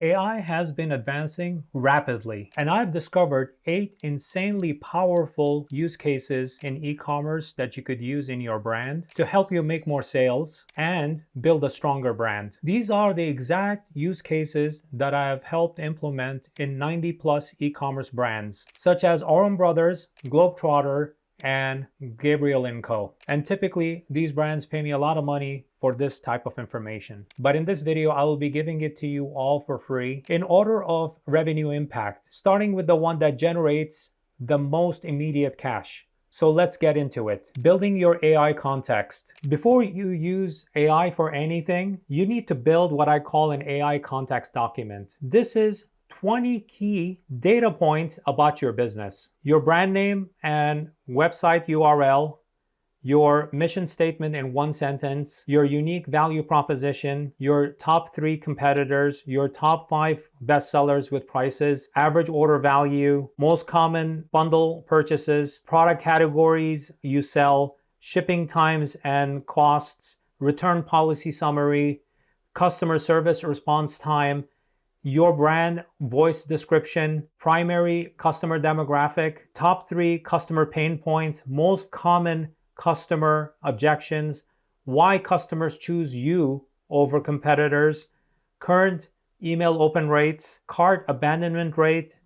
AI has been advancing rapidly, and I've discovered 8 insanely powerful use cases in e-commerce that you could use in your brand to help you make more sales and build a stronger brand. These are the exact use cases that I have helped implement in 90 plus e-commerce brands, such as Aurum Brothers, Globetrotter, and Gabriel & Co. And typically, these brands pay me a lot of money for this type of information. But in this video, I will be giving it to you all for free in order of revenue impact, starting with the one that generates the most immediate cash. So let's get into it. Building your AI context. Before you use AI for anything, you need to build what I call an AI context document. This is 20 key data points about your business, your brand name and website URL, your mission statement in one sentence, your unique value proposition, your top 3 competitors, your top 5 bestsellers with prices, average order value, most common bundle purchases, product categories you sell, shipping times and costs, return policy summary, customer service response time, your brand voice description, primary customer demographic, top 3 customer pain points, most common customer objections, why customers choose you over competitors, current email open rates, cart abandonment rate,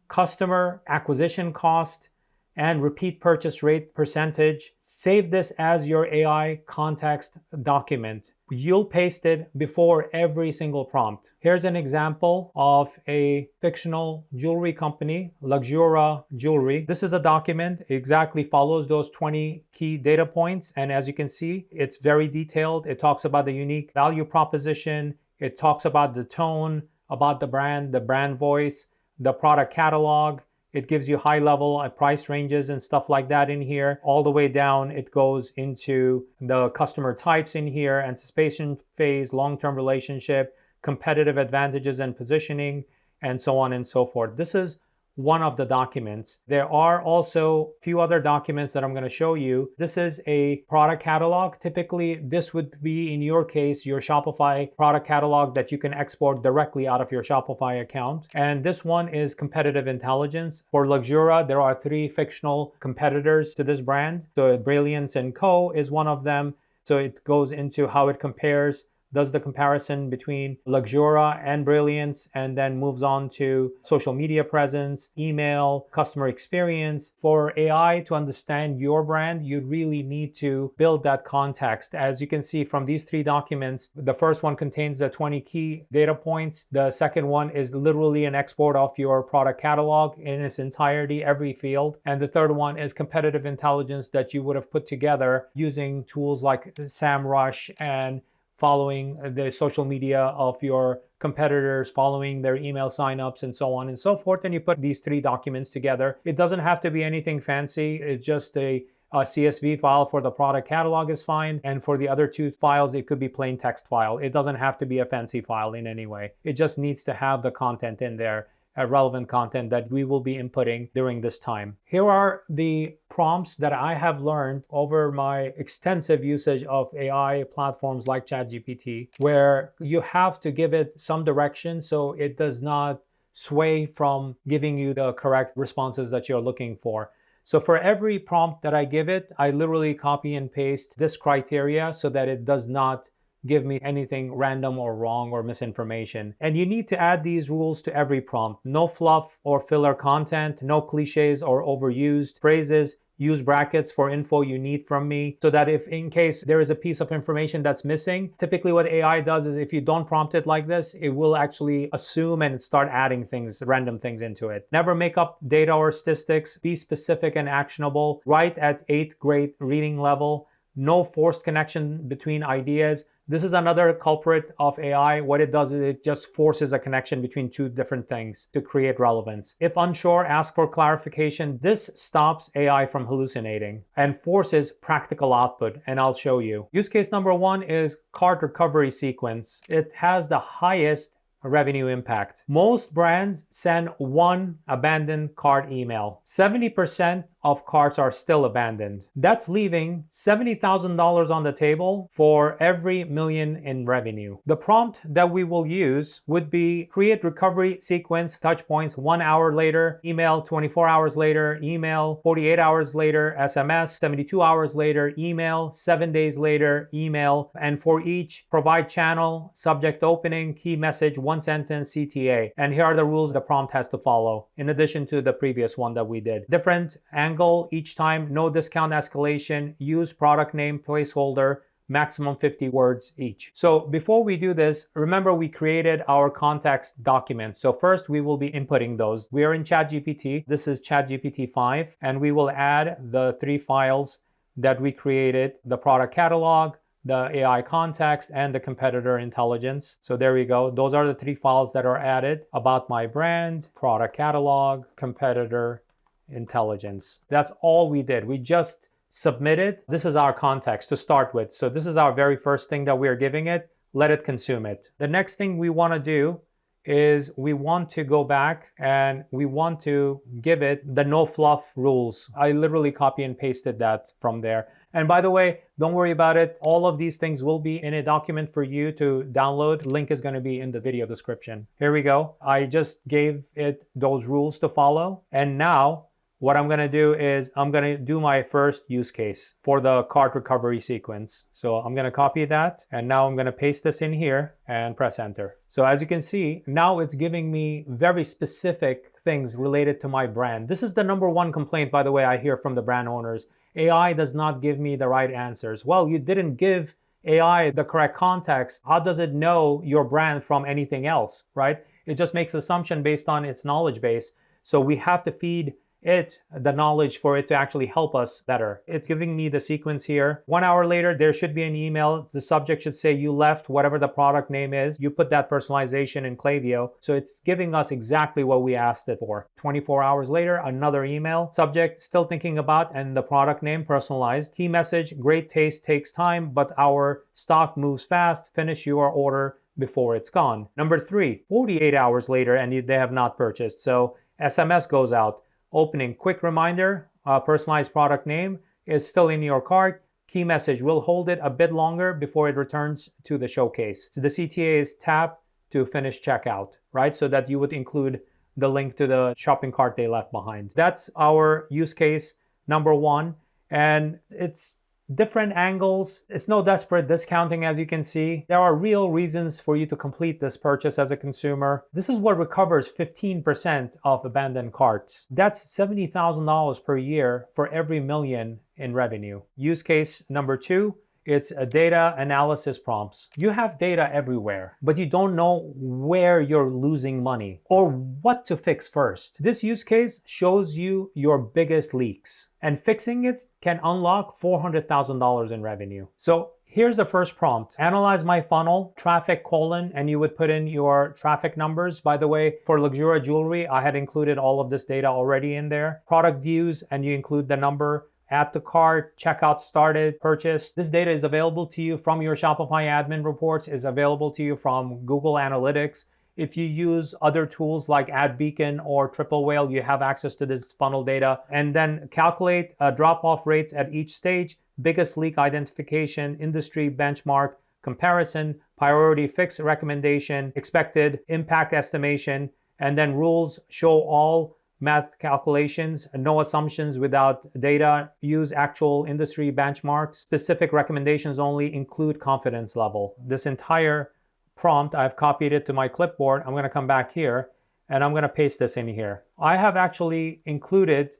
customer acquisition cost, and repeat purchase rate percentage. Save this as your AI context document. You'll paste it before every single prompt. Here's an example of a fictional jewelry company, Luxura Jewelry. This is a document, it exactly follows those 20 key data points. And as you can see, it's very detailed. It talks about the unique value proposition. It talks about the tone, about the brand voice, the product catalog. It gives you high level price ranges and stuff like that in here. All the way down, it goes into the customer types in here, anticipation phase, long-term relationship, competitive advantages and positioning, and so on and so forth. This is one of the documents. There are also a few other documents that I'm going to show you. This is a product catalog. Typically, this would be, in your case, your Shopify product catalog that you can export directly out of your Shopify account. And this one is competitive intelligence. For Luxura, there are 3 fictional competitors to this brand. So Brilliance & Co. is one of them. So it goes into how it compares, does the comparison between Luxura and Brilliance, and then moves on to social media presence, email, customer experience. For AI to understand your brand, you really need to build that context. As you can see from these 3 documents, the first one contains the 20 key data points. The second one is literally an export of your product catalog in its entirety, every field. And the third one is competitive intelligence that you would have put together using tools like SEMrush and following the social media of your competitors, following their email signups, and so on and so forth. And you put these 3 documents together. It doesn't have to be anything fancy. It's just a CSV file for the product catalog is fine. And for the other 2 files, it could be plain text file. It doesn't have to be a fancy file in any way. It just needs to have the content in there, relevant content that we will be inputting during this time. Here are the prompts that I have learned over my extensive usage of AI platforms like ChatGPT, where you have to give it some direction so it does not sway from giving you the correct responses that you're looking for. So for every prompt that I give it, I literally copy and paste this criteria so that it does not give me anything random or wrong or misinformation. And you need to add these rules to every prompt. No fluff or filler content, no cliches or overused phrases. Use brackets for info you need from me, so that if in case there is a piece of information that's missing, typically what AI does is if you don't prompt it like this, it will actually assume and start adding things, random things into it. Never make up data or statistics. Be specific and actionable. Write at 8th grade reading level. No forced connection between ideas. This is another culprit of AI. What it does is it just forces a connection between 2 different things to create relevance. If unsure, ask for clarification. This stops AI from hallucinating and forces practical output, and I'll show you. Use case number 1 is cart recovery sequence. It has the highest revenue impact. Most brands send 1 abandoned cart email. 70% of carts are still abandoned. That's leaving $70,000 on the table for every million in revenue. The prompt that we will use would be create recovery sequence touch points 1 hour later, email 24 hours later, email 48 hours later, SMS 72 hours later, email 7 days later, email, and for each provide channel, subject opening, key message, one sentence, CTA. And here are the rules the prompt has to follow, in addition to the previous one that we did. Different angle each time, no discount escalation, use product name placeholder, maximum 50 words each. So before we do this, remember we created our context documents. So first we will be inputting those. We are in ChatGPT. This is ChatGPT 5, and we will add the 3 files that we created, the product catalog, the AI context, and the competitor intelligence. So there we go. Those are the 3 files that are added: about my brand, product catalog, competitor intelligence. That's all we did. We just submitted. This is our context to start with. So this is our very first thing that we are giving it. Let it consume it. The next thing we want to do is we want to go back and we want to give it the no fluff rules. I literally copy and pasted that from there. And by the way, don't worry about it. All of these things will be in a document for you to download. Link is going to be in the video description. Here we go. I just gave it those rules to follow. And now what I'm going to do is I'm going to do my first use case for the cart recovery sequence. So I'm going to copy that, and now I'm going to paste this in here and press enter. So as you can see, now it's giving me very specific things related to my brand. This is the number one complaint, by the way, I hear from the brand owners. AI does not give me the right answers. Well, you didn't give AI the correct context. How does it know your brand from anything else, right? It just makes assumption based on its knowledge base. So we have to feed it the knowledge for it to actually help us better. It's giving me the sequence here. 1 hour later, there should be an email. The subject should say you left whatever the product name is. You put that personalization in Klaviyo. So it's giving us exactly what we asked it for. 24 hours later, another email. Subject still thinking about, and the product name personalized. Key message, great taste takes time, but our stock moves fast. Finish your order before it's gone. Number 3, 48 hours later and they have not purchased. So SMS goes out. Opening, quick reminder, personalized product name is still in your cart. Key message, will hold it a bit longer before it returns to the showcase. So the CTA is tap to finish checkout, right? So that you would include the link to the shopping cart they left behind. That's our use case number 1. And it's different angles. It's no desperate discounting, as you can see. There are real reasons for you to complete this purchase as a consumer. This is what recovers 15% of abandoned carts. That's $70,000 per year for every million in revenue. Use case number 2, it's a data analysis prompts. You have data everywhere, but you don't know where you're losing money or what to fix first. This use case shows you your biggest leaks, and fixing it can unlock $400,000 in revenue. So here's the first prompt. Analyze my funnel, traffic : and you would put in your traffic numbers. By the way, for Luxura Jewelry, I had included all of this data already in there. Product views, and you include the number. Add to cart, checkout started, purchase. This data is available to you from your Shopify admin reports, is available to you from Google Analytics. If you use other tools like AdBeacon or Triple Whale, you have access to this funnel data. And then calculate drop-off rates at each stage, biggest leak identification, industry benchmark, comparison, priority fix recommendation, expected impact estimation, and then rules: show all math calculations, no assumptions without data, use actual industry benchmarks, specific recommendations only, include confidence level. This entire prompt, I've copied it to my clipboard. I'm going to come back here and I'm going to paste this in here. I have actually included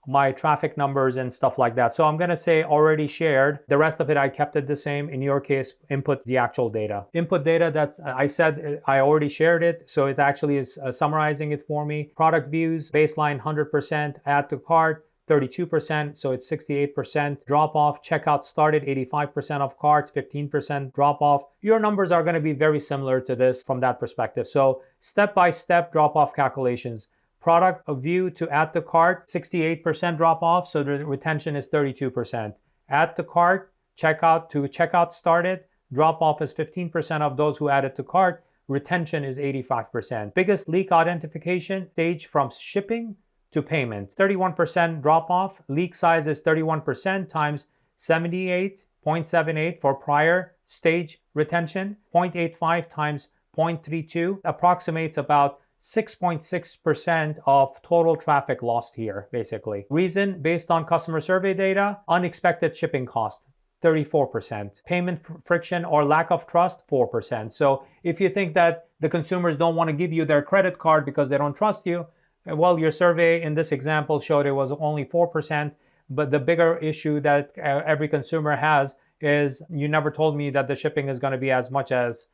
my traffic numbers and stuff like that. So I'm going to say already shared. The rest of it, I kept it the same. In your case, input the actual data. Input data, that's, I said I already shared it. So it actually is summarizing it for me. Product views, baseline 100%, add to cart, 32%, so it's 68%. Drop off, checkout started, 85% of carts, 15% drop off. Your numbers are going to be very similar to this from that perspective. So step-by-step drop off calculations. Product view to add to cart, 68% drop off, so the retention is 32%. Add to cart, checkout to checkout started, drop off is 15% of those who added to cart, retention is 85%. Biggest leak identification stage from shipping to payment. 31% drop off. Leak size is 31% times 78.78 for prior stage retention. 0.85 times 0.32 approximates about 6.6% of total traffic lost here, basically. Reason, based on customer survey data, unexpected shipping cost, 34%. Payment friction or lack of trust, 4%. So if you think that the consumers don't want to give you their credit card because they don't trust you, well, your survey in this example showed it was only 4%. But the bigger issue that every consumer has is you never told me that the shipping is going to be as much as,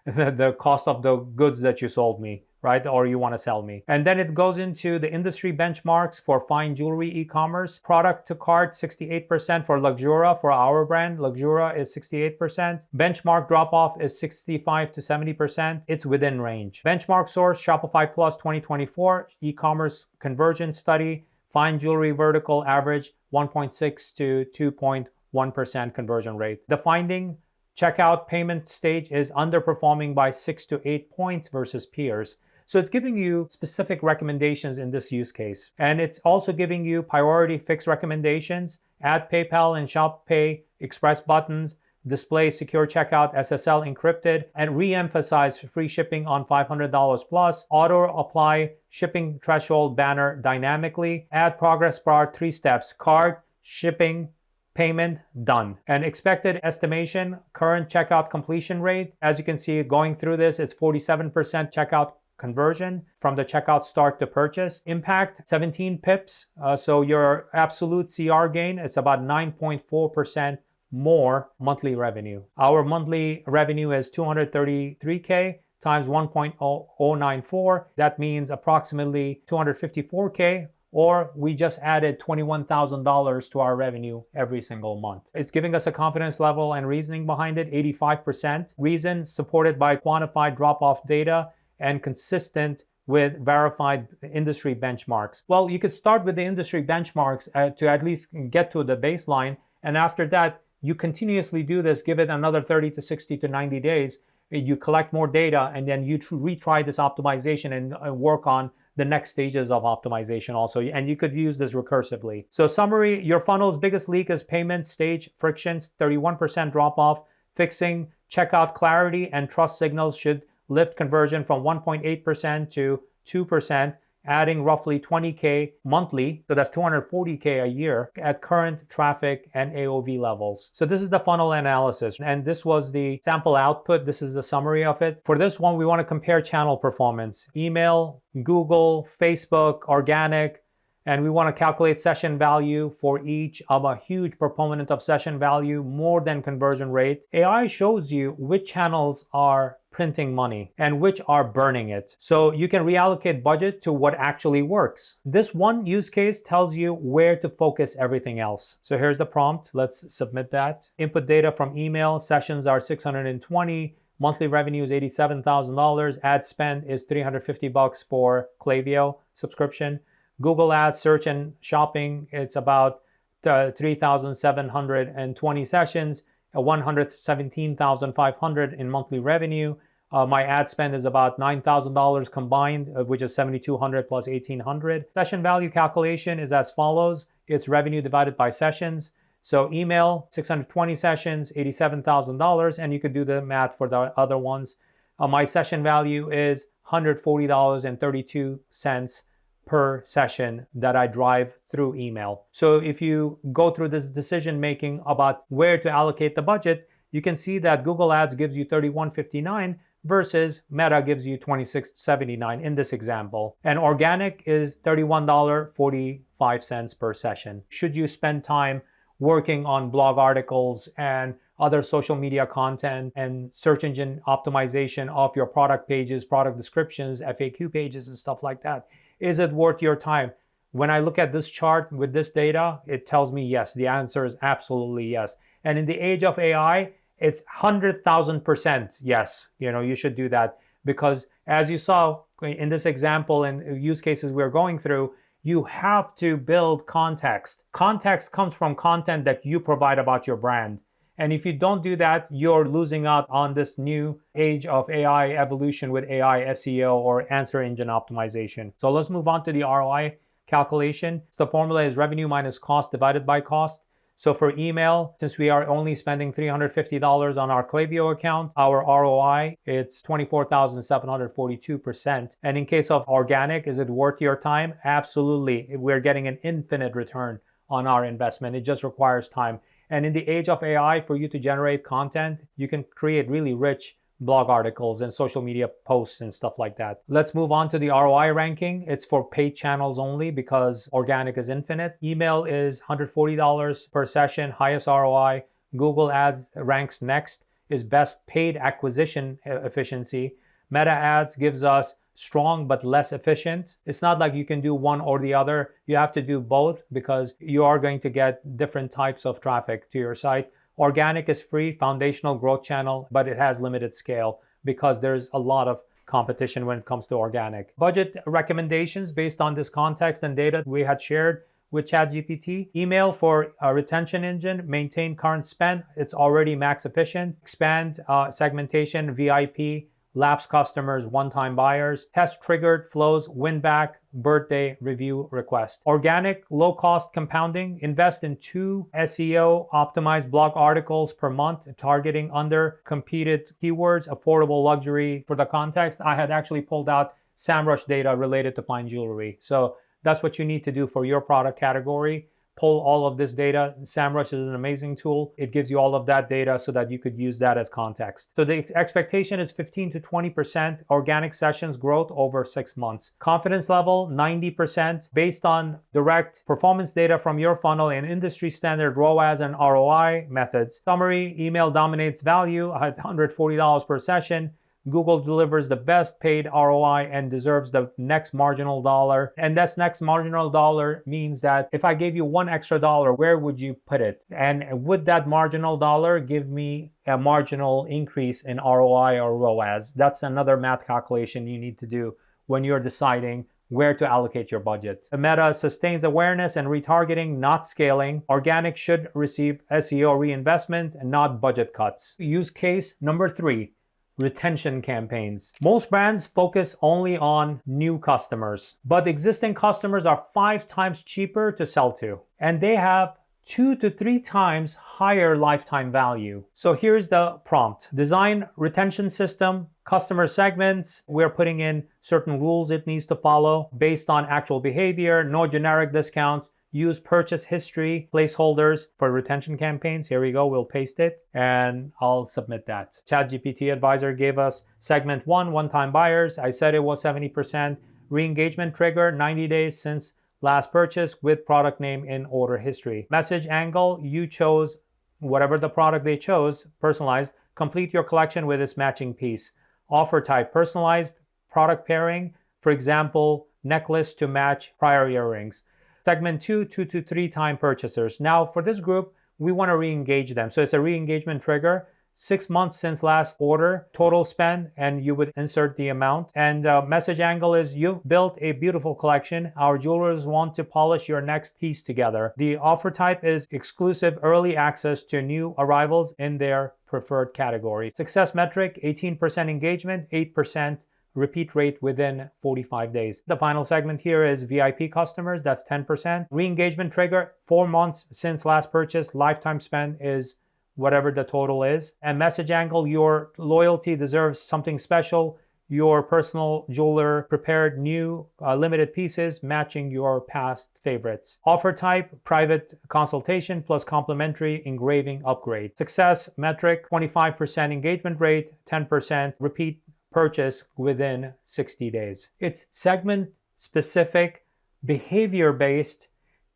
the cost of the goods that you sold me, right? Or you want to sell me. And then it goes into the industry benchmarks for fine jewelry e-commerce. Product to cart, 68% for Luxura. For our brand, Luxura is 68%. Benchmark drop-off is 65 to 70%. It's within range. Benchmark source, Shopify Plus 2024, e-commerce conversion study, fine jewelry vertical average 1.6 to 2.1% conversion rate. The finding, checkout payment stage is underperforming by 6 to 8 points versus peers. So it's giving you specific recommendations in this use case. And it's also giving you priority fix recommendations, add PayPal and ShopPay Express buttons, display secure checkout SSL encrypted, and re-emphasize free shipping on $500 plus, auto apply shipping threshold banner dynamically, add progress bar 3 steps, card, shipping, payment, done. And expected estimation, current checkout completion rate. As you can see, going through this, it's 47% checkout conversion from the checkout start to purchase. Impact, 17 pips. So your absolute CR gain, it's about 9.4% more monthly revenue. Our monthly revenue is 233K times 1.094. That means approximately 254K, or we just added $21,000 to our revenue every single month. It's giving us a confidence level and reasoning behind it, 85%. Reason, supported by quantified drop-off data and consistent with verified industry benchmarks. Well, you could start with the industry benchmarks to at least get to the baseline, and after that, you continuously do this, give it another 30 to 60 to 90 days, you collect more data, and then you retry this optimization and work on the next stages of optimization also, and you could use this recursively. So summary, your funnel's biggest leak is payment stage frictions, 31% drop off. Fixing checkout clarity and trust signals should lift conversion from 1.8% to 2%, adding roughly 20K monthly, so that's 240K a year at current traffic and AOV levels. So this is the funnel analysis, and this was the sample output. This is the summary of it. For this one, we want to compare channel performance, email, Google, Facebook, organic, and we want to calculate session value for each. I'm a huge proponent of session value more than conversion rate. AI shows you which channels are printing money and which are burning it. So you can reallocate budget to what actually works. This one use case tells you where to focus everything else. So here's the prompt. Let's submit that. Input data from email. Sessions are 620. Monthly revenue is $87,000. Ad spend is $350 for Klaviyo subscription. Google Ads, search and shopping, it's about 3,720 sessions, 117,500 in monthly revenue. My ad spend is about $9,000 combined, which is 7,200 plus 1,800. Session value calculation is as follows. It's revenue divided by sessions. So email, 620 sessions, $87,000, and you could do the math for the other ones. My session value is $140.32 per session that I drive through email. So if you go through this decision making about where to allocate the budget, you can see that Google Ads gives you $31.59 versus Meta gives you $26.79 in this example. And organic is $31.45 per session. Should you spend time working on blog articles and other social media content and search engine optimization of your product pages, product descriptions, FAQ pages, and stuff like that? Is it worth your time? When I look at this chart with this data, it tells me yes. The answer is absolutely yes. And in the age of AI, it's 100,000% yes. You should do that, because as you saw in this example and use cases we're going through, you have to build context. Context comes from content that you provide about your brand. And if you don't do that, you're losing out on this new age of AI evolution with AI SEO or answer engine optimization. So let's move on to the ROI calculation. The formula is revenue minus cost divided by cost. So for email, since we are only spending $350 on our Klaviyo account, our ROI, it's 24,742%. And in case of organic, is it worth your time? Absolutely. We're getting an infinite return on our investment. It just requires time. And in the age of AI, for you to generate content, you can create really rich blog articles and social media posts and stuff like that. Let's move on to the ROI ranking. It's for paid channels only because organic is infinite. Email is $140 per session, highest ROI. Google Ads ranks next, is best paid acquisition efficiency. Meta Ads gives us strong but less efficient. It's not like you can do one or the other. You have to do both because you are going to get different types of traffic to your site. Organic is free, foundational growth channel, but it has limited scale because there's a lot of competition when it comes to organic. Budget recommendations based on this context and data we had shared with ChatGPT. Email for a retention engine, maintain current spend. It's already max efficient. Expand segmentation, VIP, lapsed customers, one-time buyers, test triggered flows, win back, birthday review request. Organic, low-cost compounding, invest in 2 SEO optimized blog articles per month, targeting under competed keywords, affordable luxury. For the context, I had actually pulled out SEMrush data related to fine jewelry. So that's what you need to do for your product category. Pull all of this data. SEMrush is an amazing tool. It gives you all of that data so that you could use that as context. So the expectation is 15 to 20% organic sessions growth over 6 months. Confidence level, 90% based on direct performance data from your funnel and industry standard ROAS and ROI methods. Summary, email dominates value at $140 per session. Google delivers the best paid ROI and deserves the next marginal dollar. And this next marginal dollar means that if I gave you $1 extra, where would you put it? And would that marginal dollar give me a marginal increase in ROI or ROAS? That's another math calculation you need to do when you're deciding where to allocate your budget. The Meta sustains awareness and retargeting, not scaling. Organic should receive SEO reinvestment and not budget cuts. Use case number 3. Retention campaigns. Most brands focus only on new customers, but existing customers are 5 times cheaper to sell to, and they have 2 to 3 times higher lifetime value. So here's the prompt. Design retention system, customer segments. We're putting in certain rules it needs to follow based on actual behavior, no generic discounts. Use purchase history placeholders for retention campaigns. Here we go. We'll paste it and I'll submit that. ChatGPT Advisor gave us segment 1, one-time buyers. I said it was 70%. Re-engagement trigger, 90 days since last purchase with product name in order history. Message angle, you chose whatever the product they chose, personalized. Complete your collection with its matching piece. Offer type, personalized. Product pairing, for example, necklace to match prior earrings. Segment 2, 2 to 3 time purchasers. Now for this group, we want to re-engage them. So it's a re-engagement trigger. 6 months since last order, total spend, and you would insert the amount. And message angle is you've built a beautiful collection. Our jewelers want to polish your next piece together. The offer type is exclusive early access to new arrivals in their preferred category. Success metric, 18% engagement, 8% repeat rate within 45 days. The final segment here is VIP customers, that's 10%. Re-engagement trigger, 4 months since last purchase, lifetime spend is whatever the total is. And message angle, your loyalty deserves something special. Your personal jeweler prepared new limited pieces matching your past favorites. Offer type, private consultation plus complimentary engraving upgrade. Success metric, 25% engagement rate, 10% repeat purchase within 60 days. It's segment specific, behavior based,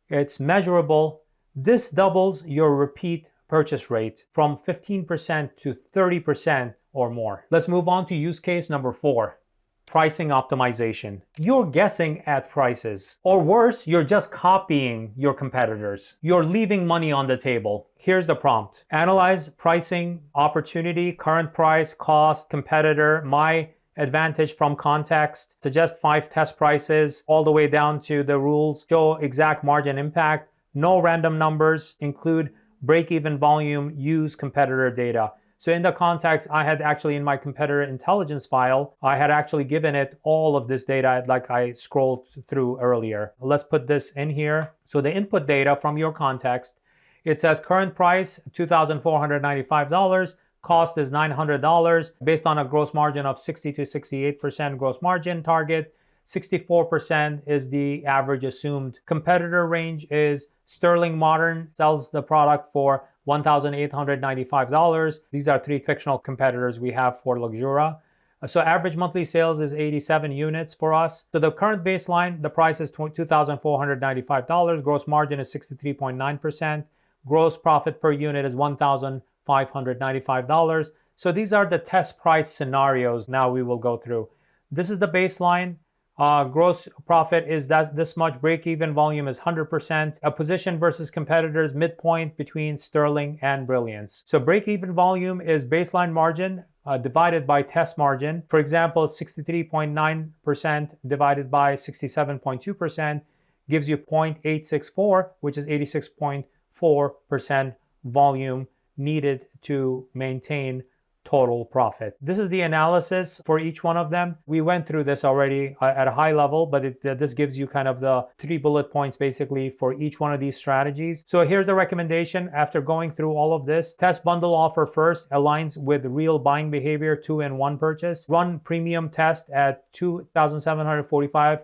it's measurable. This doubles your repeat purchase rate from 15% to 30% or more. Let's move on to use case number 4. Pricing optimization. You're guessing at prices, or worse, you're just copying your competitors. You're leaving money on the table. Here's the prompt. Analyze pricing opportunity, current price, cost, competitor, my advantage from context. Suggest 5 test prices all the way down to the rules. Show exact margin impact. No random numbers. Include break-even volume. Use competitor data. So in the context, I had actually in my competitor intelligence file, I had actually given it all of this data like I scrolled through earlier. Let's put this in here. So the input data from your context, it says current price, $2,495. Cost is $900 based on a gross margin of 60 to 68% gross margin target. 64% is the average assumed. Competitor range is Sterling Modern sells the product for $1,895. These are three fictional competitors we have for Luxura. So average monthly sales is 87 units for us. So the current baseline, the price is $2,495. Gross margin is 63.9%. Gross profit per unit is $1,595. So these are the test price scenarios now we will go through. This is the baseline. Gross profit is that this much. Break-even volume is 100%. A position versus competitors midpoint between Sterling and Brilliance. So break-even volume is baseline margin divided by test margin. For example, 63.9% divided by 67.2% gives you 0.864, which is 86.4% volume needed to maintain total profit. This is the analysis for each one of them. We went through this already at a high level, but this gives you kind of the 3 bullet points basically for each one of these strategies. So here's the recommendation after going through all of this. Test bundle offer first, aligns with real buying behavior, 2-in-1 purchase. Run premium test at $2,745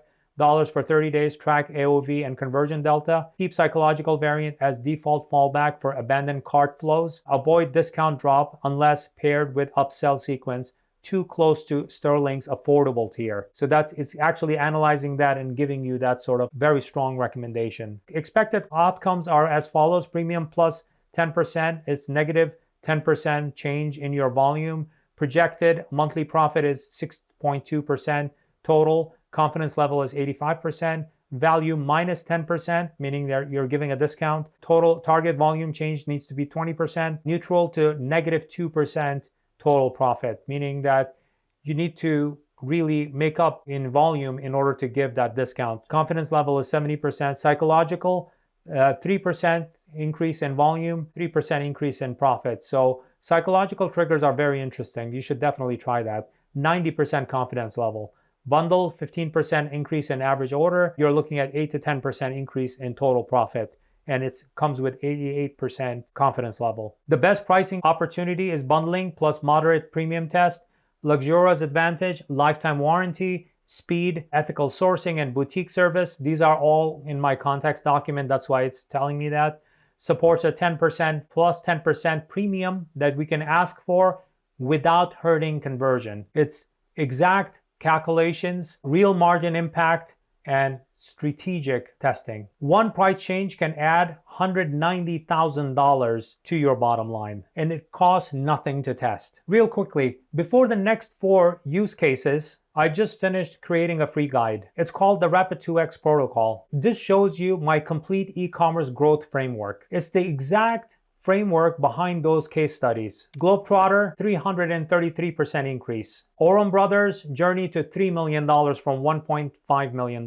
for 30 days, track AOV and conversion delta. Keep psychological variant as default fallback for abandoned cart flows. Avoid discount drop unless paired with upsell sequence too close to Sterling's affordable tier. So it's actually analyzing that and giving you that sort of very strong recommendation. Expected outcomes are as follows. Premium plus 10%, it's negative 10% change in your volume. Projected monthly profit is 6.2% total. Confidence level is 85%. Value minus 10%, meaning that you're giving a discount. Total target volume change needs to be 20%. Neutral to negative 2% total profit, meaning that you need to really make up in volume in order to give that discount. Confidence level is 70%. Psychological, 3% increase in volume, 3% increase in profit. So psychological triggers are very interesting. You should definitely try that. 90% confidence level. Bundle, 15% increase in average order. You're looking at 8 to 10% increase in total profit. And it comes with 88% confidence level. The best pricing opportunity is bundling plus moderate premium test. Luxura's advantage, lifetime warranty, speed, ethical sourcing, and boutique service. These are all in my context document. That's why it's telling me that. Supports a 10% plus 10% premium that we can ask for without hurting conversion. It's exact calculations, real margin impact, and strategic testing. One price change can add $190,000 to your bottom line, and it costs nothing to test. Real quickly, before the next 4 use cases, I just finished creating a free guide. It's called the Rapid 2X Protocol. This shows you my complete e-commerce growth framework. It's the exact framework behind those case studies. Globetrotter, 333% increase. Oram Brothers, journey to $3 million from $1.5 million.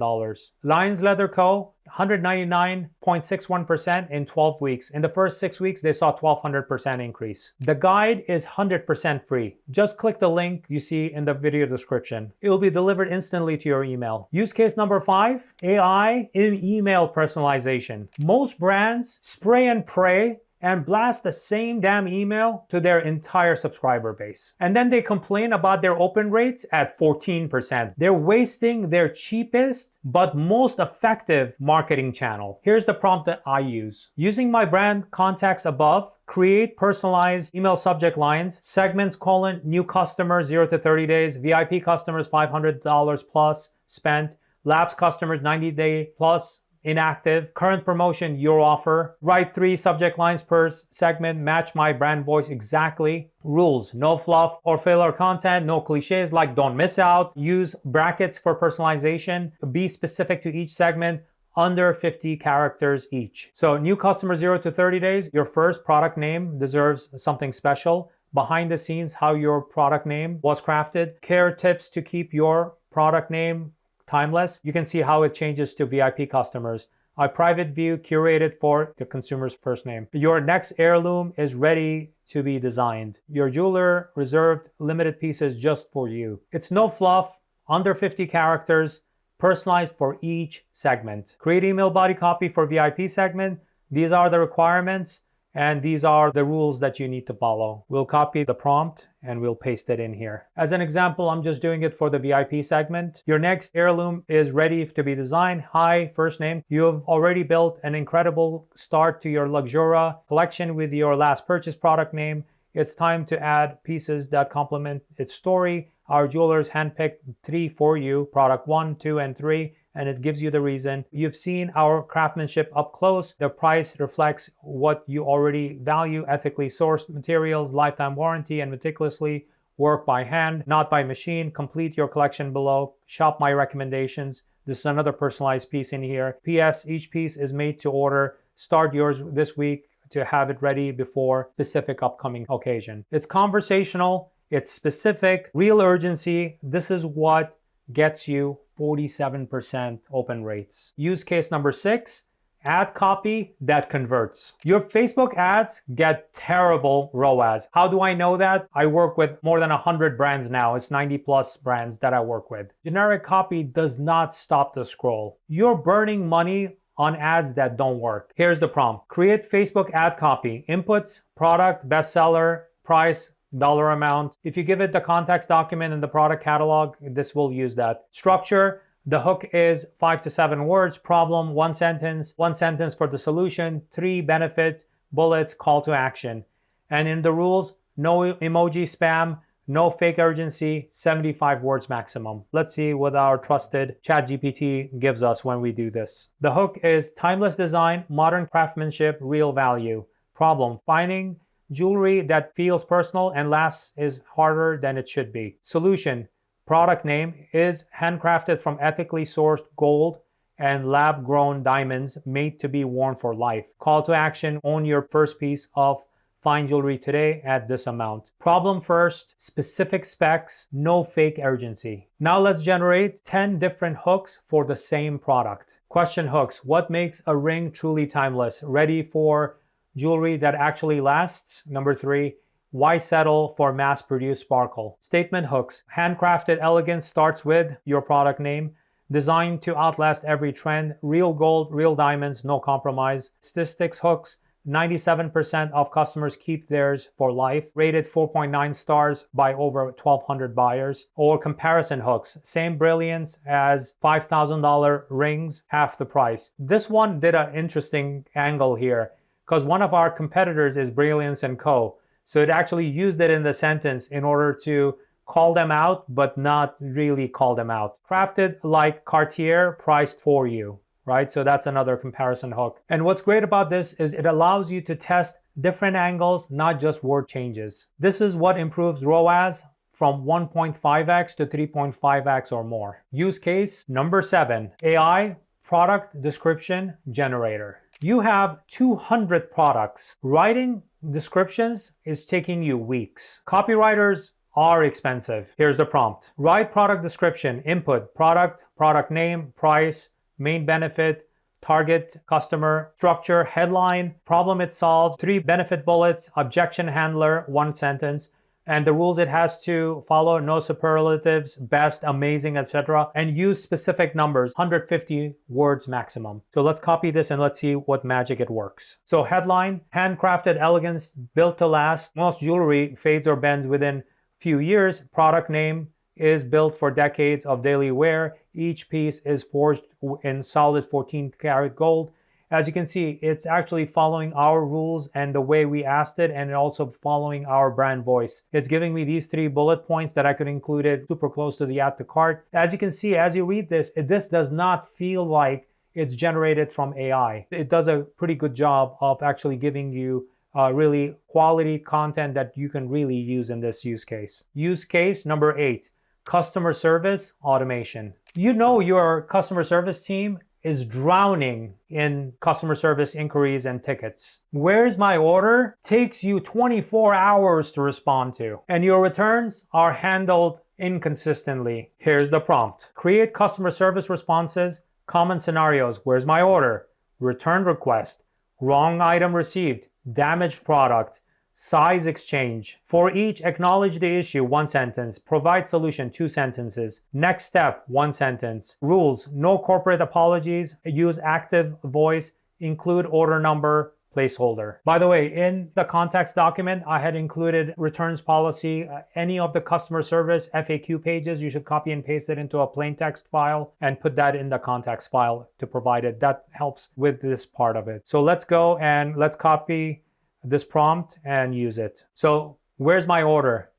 Lions Leather Co., 199.61% in 12 weeks. In the first 6 weeks, they saw 1,200% increase. The guide is 100% free. Just click the link you see in the video description. It will be delivered instantly to your email. Use case number 5, AI in email personalization. Most brands spray and pray and blast the same damn email to their entire subscriber base. And then they complain about their open rates at 14%. They're wasting their cheapest but most effective marketing channel. Here's the prompt that I use. Using my brand contacts above, create personalized email subject lines, segments, new customers 0 to 30 days, VIP customers $500 plus spent, lapsed customers 90-day plus inactive, current promotion, your offer. Write 3 subject lines per segment, match my brand voice exactly. Rules, no fluff or filler content, no cliches like don't miss out. Use brackets for personalization. Be specific to each segment, under 50 characters each. So new customer 0 to 30 days, your first product name deserves something special. Behind the scenes, how your product name was crafted. Care tips to keep your product name timeless. You can see how it changes to VIP customers. A private view curated for the consumer's first name. Your next heirloom is ready to be designed. Your jeweler reserved limited pieces just for you. It's no fluff, under 50 characters, personalized for each segment. Create email body copy for VIP segment. These are the requirements and these are the rules that you need to follow. We'll copy the prompt and we'll paste it in here. As an example, I'm just doing it for the VIP segment. Your next heirloom is ready to be designed. Hi, first name. You have already built an incredible start to your Luxura collection with your last purchase product name. It's time to add pieces that complement its story. Our jewelers handpicked 3 for you, product 1, 2, and 3, and it gives you the reason. You've seen our craftsmanship up close. The price reflects what you already value: ethically sourced materials, lifetime warranty, and meticulously worked by hand, not by machine. Complete your collection below. Shop my recommendations. This is another personalized piece in here. P.S. Each piece is made to order. Start yours this week to have it ready before specific upcoming occasion. It's conversational. It's specific, real urgency. This is what gets you 47% open rates. Use case number 6, ad copy that converts. Your Facebook ads get terrible ROAS. How do I know that? I work with more than 100 brands now. It's 90 plus brands that I work with. Generic copy does not stop the scroll. You're burning money on ads that don't work. Here's the prompt. Create Facebook ad copy. Inputs, product, bestseller, price, dollar amount. If you give it the context document and the product catalog, this will use that. Structure, the hook is 5 to 7 words. Problem, 1 sentence. 1 sentence for the solution. 3 benefit, bullets, call to action. And in the rules, no emoji spam, no fake urgency, 75 words maximum. Let's see what our trusted ChatGPT gives us when we do this. The hook is timeless design, modern craftsmanship, real value. Problem, finding jewelry that feels personal and lasts is harder than it should be. Solution, product name is handcrafted from ethically sourced gold and lab-grown diamonds made to be worn for life. Call to action, own your first piece of fine jewelry today at this amount. Problem first, specific specs, no fake urgency. Now let's generate 10 different hooks for the same product. Question hooks, what makes a ring truly timeless? Ready for jewelry that actually lasts. Number 3, why settle for mass-produced sparkle? Statement hooks. Handcrafted elegance starts with your product name. Designed to outlast every trend. Real gold, real diamonds, no compromise. Statistics hooks. 97% of customers keep theirs for life. Rated 4.9 stars by over 1,200 buyers. Or comparison hooks. Same brilliance as $5,000 rings, half the price. This one did an interesting angle here, because one of our competitors is Brilliance & Co. So it actually used it in the sentence in order to call them out, but not really call them out. Crafted like Cartier, priced for you, right? So that's another comparison hook. And what's great about this is it allows you to test different angles, not just word changes. This is what improves ROAS from 1.5x to 3.5x or more. Use case number 7, AI product description generator. You have 200 products. Writing descriptions is taking you weeks. Copywriters are expensive. Here's the prompt. Write product description, input, product, product name, price, main benefit, target customer, structure, headline, problem it solves, 3 benefit bullets, objection handler, 1 sentence, and the rules it has to follow: no superlatives, best, amazing, etc. And use specific numbers, 150 words maximum. So let's copy this and let's see what magic it works. So headline, handcrafted elegance built to last. Most jewelry fades or bends within few years. Product name is built for decades of daily wear. Each piece is forged in solid 14 karat gold. As you can see, it's actually following our rules and the way we asked it, and also following our brand voice. It's giving me these 3 bullet points that I could include it super close to the add to cart. As you can see, as you read this, this does not feel like it's generated from AI. It does a pretty good job of actually giving you really quality content that you can really use in this use case. Use case number 8, customer service automation. You know your customer service team is drowning in customer service inquiries and tickets. Where's my order? Takes you 24 hours to respond to. And your returns are handled inconsistently. Here's the prompt. Create customer service responses, common scenarios. Where's my order? return request, wrong item received, damaged product, size exchange. For each, acknowledge the issue, 1 sentence. Provide solution, 2 sentences. Next step, 1 sentence. Rules, no corporate apologies. Use active voice. Include order number, placeholder. By the way, in the context document, I had included returns policy. Any of the customer service FAQ pages, you should copy and paste it into a plain text file and put that in the context file to provide it. That helps with this part of it. So let's go and let's copy this prompt and use it. So where's my order?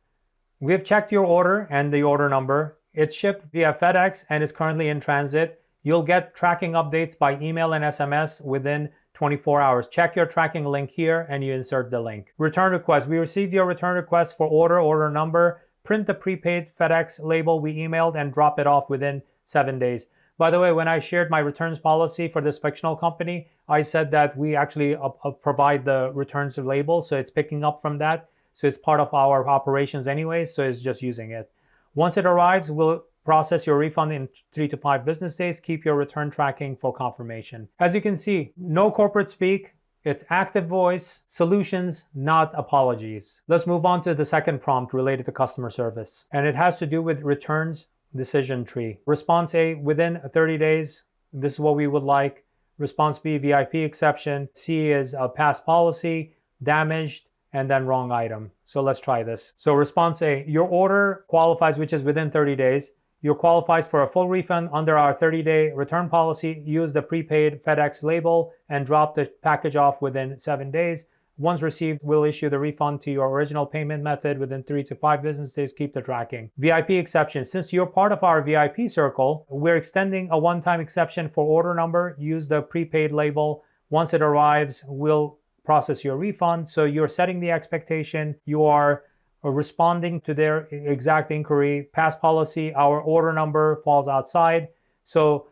We've checked your order and the order number. It's shipped via FedEx and is currently in transit. You'll get tracking updates by email and SMS within 24 hours. Check your tracking link here and you insert the link. Return request. We received your return request for order number. Print the prepaid FedEx label we emailed and drop it off within 7 days. By the way, when I shared my returns policy for this fictional company, I said that we actually provide the returns label. So it's picking up from that. So it's part of our operations anyway. So it's just using it. Once it arrives, we'll process your refund in 3 to 5 business days. Keep your return tracking for confirmation. As you can see, no corporate speak. It's active voice, solutions, not apologies. Let's move on to the second prompt related to customer service. And it has to do with returns decision tree. Response A, within 30 days, this is what we would like. Response B, VIP exception. C is a past policy, damaged, and then wrong item. So let's try this. So response A, your order qualifies, which is within 30 days. You qualifies for a full refund under our 30-day return policy. Use the prepaid FedEx label and drop the package off within 7 days. Once received, we'll issue the refund to your original payment method within 3 to 5 business days. Keep the tracking. VIP exception. Since you're part of our VIP circle, we're extending a one-time exception for order number. Use the prepaid label. Once it arrives, we'll process your refund. So you're setting the expectation. You are responding to their exact inquiry. Past policy, our order number falls outside. So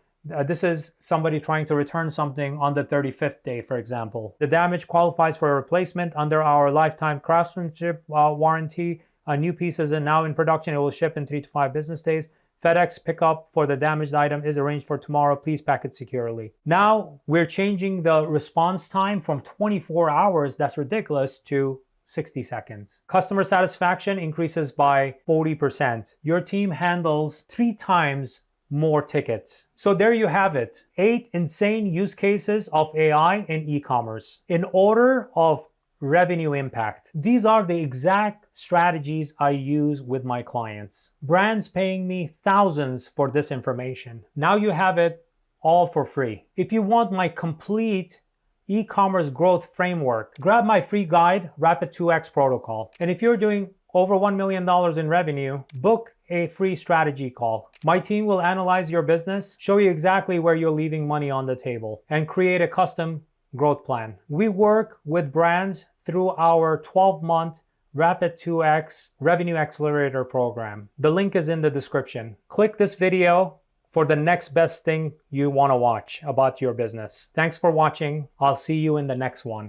this is somebody trying to return something on the 35th day, for example. The damage qualifies for a replacement under our lifetime craftsmanship warranty. A new piece is now in production. It will ship in 3 to 5 business days. FedEx pickup for the damaged item is arranged for tomorrow. Please pack it securely. Now we're changing the response time from 24 hours, that's ridiculous, to 60 seconds. Customer satisfaction increases by 40%. Your team handles 3 times more tickets. So there you have it. 8 insane use cases of AI in e-commerce in order of revenue impact. These are the exact strategies I use with my clients. Brands paying me thousands for this information. Now you have it all for free. If you want my complete e-commerce growth framework, grab my free guide, Rapid 2X Protocol. And if you're doing over $1 million in revenue, book a free strategy call. My team will analyze your business, show you exactly where you're leaving money on the table, and create a custom growth plan. We work with brands through our 12-month Rapid 2X Revenue Accelerator program. The link is in the description. Click this video for the next best thing you want to watch about your business. Thanks for watching. I'll see you in the next one.